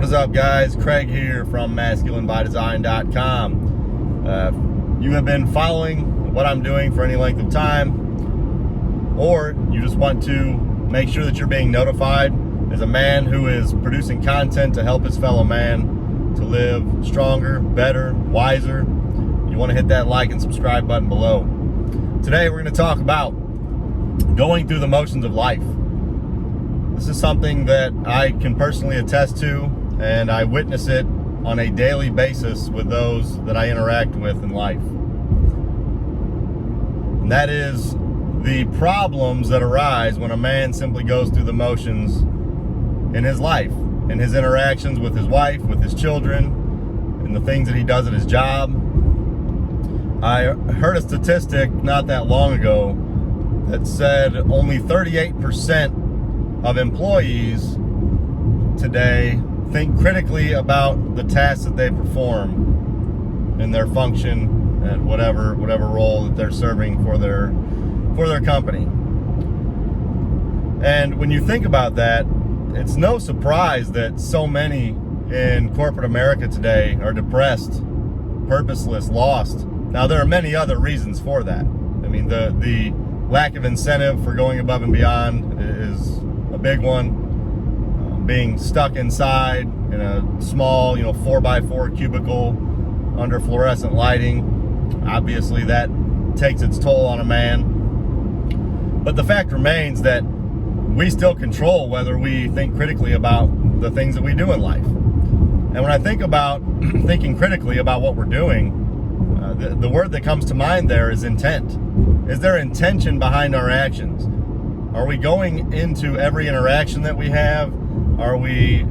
What is up, guys? Craig here from masculinebydesign.com. You have been following what I'm doing for any length of time, or you just want to make sure that you're being notified as a man who is producing content to help his fellow man to live stronger, better, wiser. You want to hit that like and subscribe button below. Today we're going to talk about going through the motions of life. This is something that I can personally attest to, and I witness it on a daily basis with those that I interact with in life. And that is the problems that arise when a man simply goes through the motions in his life, in his interactions with his wife, with his children, and the things that he does at his job. I heard a statistic not that long ago that said only 38% of employees today think critically about the tasks that they perform in their function at whatever role that they're serving for their company. And when you think about that, it's no surprise that so many in corporate America today are depressed, purposeless, lost. Now, there are many other reasons for that. I mean, the lack of incentive for going above and beyond is a big one. Being stuck inside in a small, 4x4 cubicle under fluorescent lighting, obviously that takes its toll on a man. But the fact remains that we still control whether we think critically about the things that we do in life. And when I think about thinking critically about what we're doing, the word that comes to mind there is intent. Is there intention behind our actions? Are we going into every interaction that we have? Are we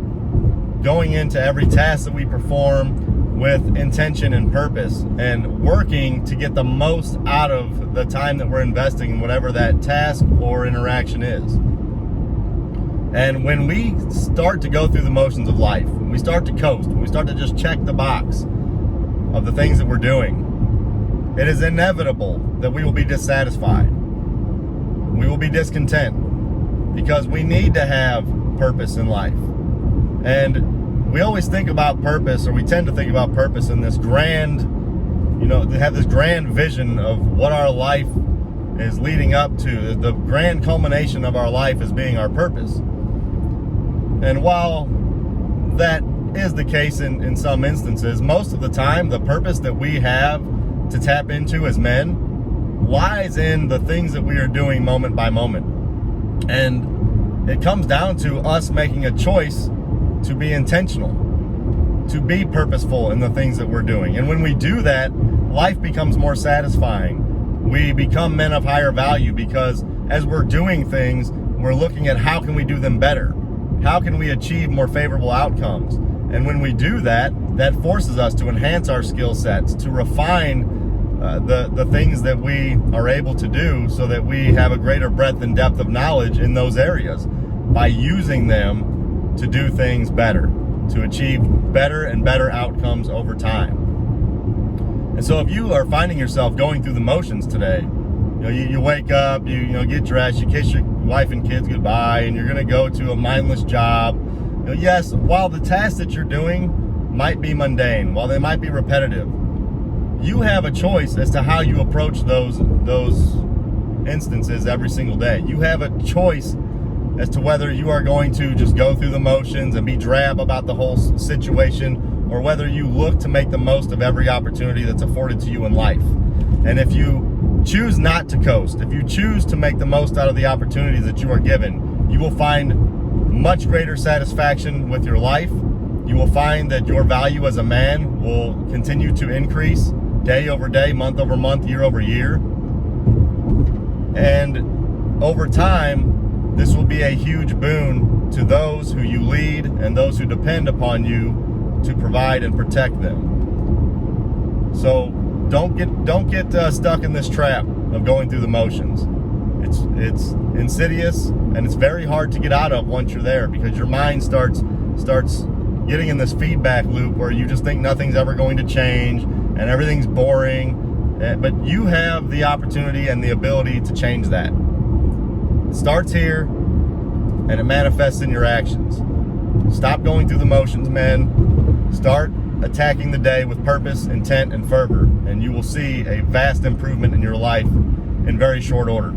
going into every task that we perform with intention and purpose and working to get the most out of the time that we're investing in whatever that task or interaction is? And when we start to go through the motions of life, when we start to coast, when we start to just check the box of the things that we're doing, it is inevitable that we will be dissatisfied. We will be discontent because we need to have purpose in life. And we always think about purpose, or we tend to think about purpose in this grand, they have this grand vision of what our life is leading up to. The grand culmination of our life is being our purpose. And while that is the case in some instances, most of the time the purpose that we have to tap into as men lies in the things that we are doing moment by moment. And it comes down to us making a choice to be intentional, to be purposeful in the things that we're doing. And when we do that, life becomes more satisfying. We become men of higher value because as we're doing things, we're looking at how can we do them better? How can we achieve more favorable outcomes? And when we do that, that forces us to enhance our skill sets, to refine the things that we are able to do so that we have a greater breadth and depth of knowledge in those areas by using them to do things better, to achieve better and better outcomes over time. And so if you are finding yourself going through the motions today, you wake up, you get dressed, you kiss your wife and kids goodbye, and you're going to go to a mindless job. Yes, while the tasks that you're doing might be mundane, while they might be repetitive, you have a choice as to how you approach those instances every single day. You have a choice as to whether you are going to just go through the motions and be drab about the whole situation, or whether you look to make the most of every opportunity that's afforded to you in life. And if you choose not to coast, if you choose to make the most out of the opportunities that you are given, you will find much greater satisfaction with your life. You will find that your value as a man will continue to increase day over day, month over month, year over year. And over time, this will be a huge boon to those who you lead and those who depend upon you to provide and protect them. So don't get stuck in this trap of going through the motions. It's insidious, and it's very hard to get out of once you're there, because your mind starts getting in this feedback loop where you just think nothing's ever going to change and everything's boring. But you have the opportunity and the ability to change that. It starts here and it manifests in your actions. Stop going through the motions, men. Start attacking the day with purpose, intent, and fervor, and you will see a vast improvement in your life in very short order.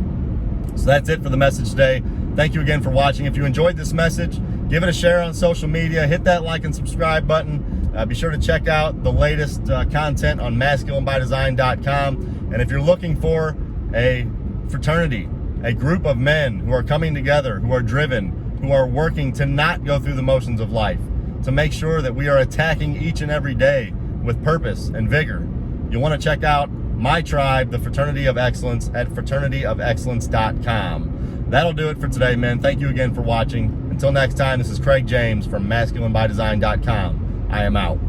So that's it for the message today. Thank you again for watching. If you enjoyed this message, give it a share on social media. Hit that like and subscribe button. Be sure to check out the latest content on masculinebydesign.com. And if you're looking for a fraternity, a group of men who are coming together, who are driven, who are working to not go through the motions of life, to make sure that we are attacking each and every day with purpose and vigor, you'll want to check out my tribe, the Fraternity of Excellence, at fraternityofexcellence.com. That'll do it for today, men. Thank you again for watching. Until next time, this is Craig James from masculinebydesign.com. I am out.